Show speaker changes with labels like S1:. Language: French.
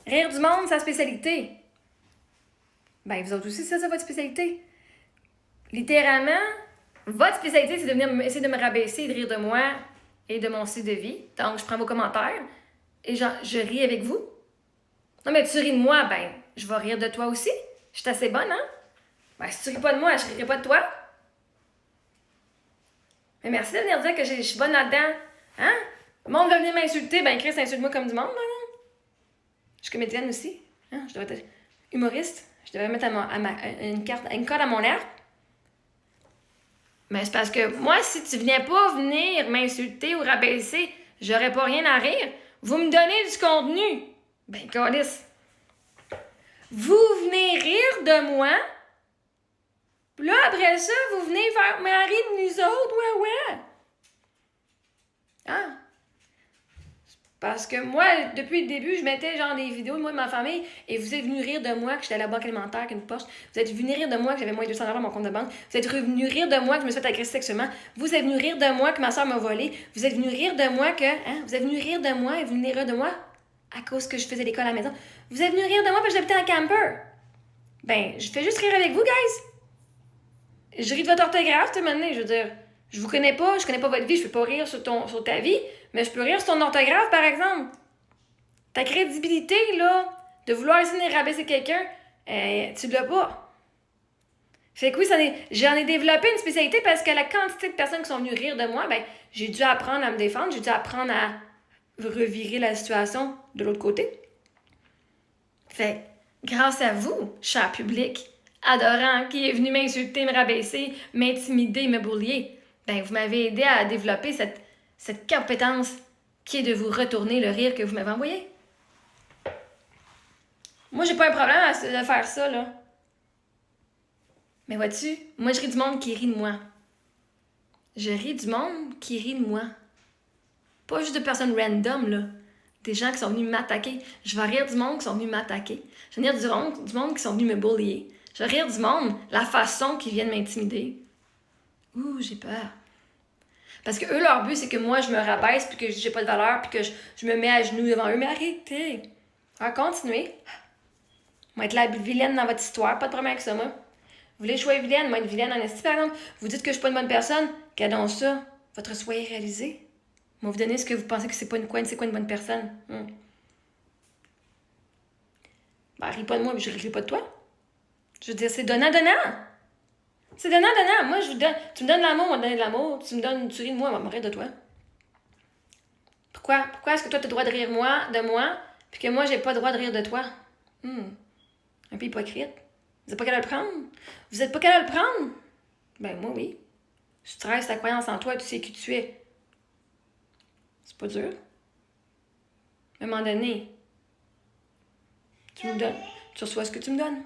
S1: Rire du monde, c'est sa spécialité. Ben, vous autres aussi, c'est votre spécialité. Littéralement, votre spécialité, c'est de venir essayer de me rabaisser, de rire de moi et de mon style de vie. Donc, je prends vos commentaires et je ris avec vous. Non, mais tu ris de moi, ben, je vais rire de toi aussi. Je suis assez bonne, hein? Ben, si tu ris pas de moi, je rirai pas de toi. Mais merci de venir dire que je suis bonne là-dedans. Hein? Le monde va venir m'insulter, ben, Chris, insulte-moi comme du monde, non? Je suis comédienne aussi. Hein? Je devrais être humoriste. Je devrais mettre une corde à mon arc. Mais c'est parce que moi, si tu venais pas venir m'insulter ou rabaisser, j'aurais pas rien à rire. Vous me donnez du contenu. Ben, câlisse. Vous venez rire de moi. Puis là, après ça, vous venez faire Marie de nous autres, ouais. Ah. Parce que moi, depuis le début, je mettais genre des vidéos de moi et ma famille et vous êtes venus rire de moi que j'étais à la banque alimentaire qu'une poche. Vous êtes venus rire de moi que j'avais moins de 200 $ à mon compte de banque. Vous êtes venus rire de moi que je me suis fait agresser sexuellement. Vous êtes venus rire de moi que ma soeur m'a volé. Vous êtes venus rire de moi que... Hein? Vous êtes venus rire de moi et vous venez rire de moi à cause que je faisais l'école à la maison. Vous êtes venus rire de moi parce que j'habitais en camper. Ben, je fais juste rire avec vous, guys. Je ris de votre orthographe, tu sais, maintenant, je veux dire... Je vous connais pas, je connais pas votre vie, je peux pas rire sur ta vie, mais je peux rire sur ton orthographe, par exemple. Ta crédibilité, là, de vouloir essayer de rabaisser quelqu'un, tu l'as pas. Fait que oui, j'en ai développé une spécialité parce que la quantité de personnes qui sont venues rire de moi, ben, j'ai dû apprendre à me défendre, j'ai dû apprendre à revirer la situation de l'autre côté. Fait grâce à vous, cher public, adorant, qui est venu m'insulter, me rabaisser, m'intimider, me bullier, ben, vous m'avez aidé à développer cette compétence qui est de vous retourner le rire que vous m'avez envoyé. Moi, j'ai pas un problème de faire ça, là. Mais vois-tu, moi, je ris du monde qui rit de moi. Je ris du monde qui rit de moi. Pas juste de personnes random, là. Des gens qui sont venus m'attaquer. Je vais rire du monde qui sont venus m'attaquer. Je vais rire du monde qui sont venus me bullier. Je vais rire du monde, la façon qu'ils viennent m'intimider. Ouh, j'ai peur. Parce que eux, leur but, c'est que moi, je me rabaisse, puis que j'ai pas de valeur, puis que je me mets à genoux devant eux. Mais arrêtez! Alors, continuez. Moi, être la vilaine dans votre histoire, pas de problème avec ça, moi. Vous voulez jouer vilaine, moi, être vilaine en esti, par exemple. Vous dites que je suis pas une bonne personne. Regardons ça. Votre souhait est réalisé. Moi, vous donnez ce que vous pensez que c'est quoi une bonne personne. Ben, ris pas de moi, mais je rirai pas de toi. Je veux dire, c'est donnant-donnant. C'est donnant-donnant. Moi, je vous donne. Tu me donnes l'amour, moi, je donne de l'amour. Tu ris de moi, moi, rire de toi. Pourquoi est-ce que toi, tu as le droit de rire de moi, puis que moi, j'ai pas le droit de rire de toi? Un peu hypocrite. Vous êtes pas capable de le prendre? Vous êtes pas capable de le prendre? Ben, moi, oui. Tu travailles ta croyance en toi, tu sais qui tu es. C'est pas dur. À un moment donné, tu me donnes. Tu reçois ce que tu me donnes.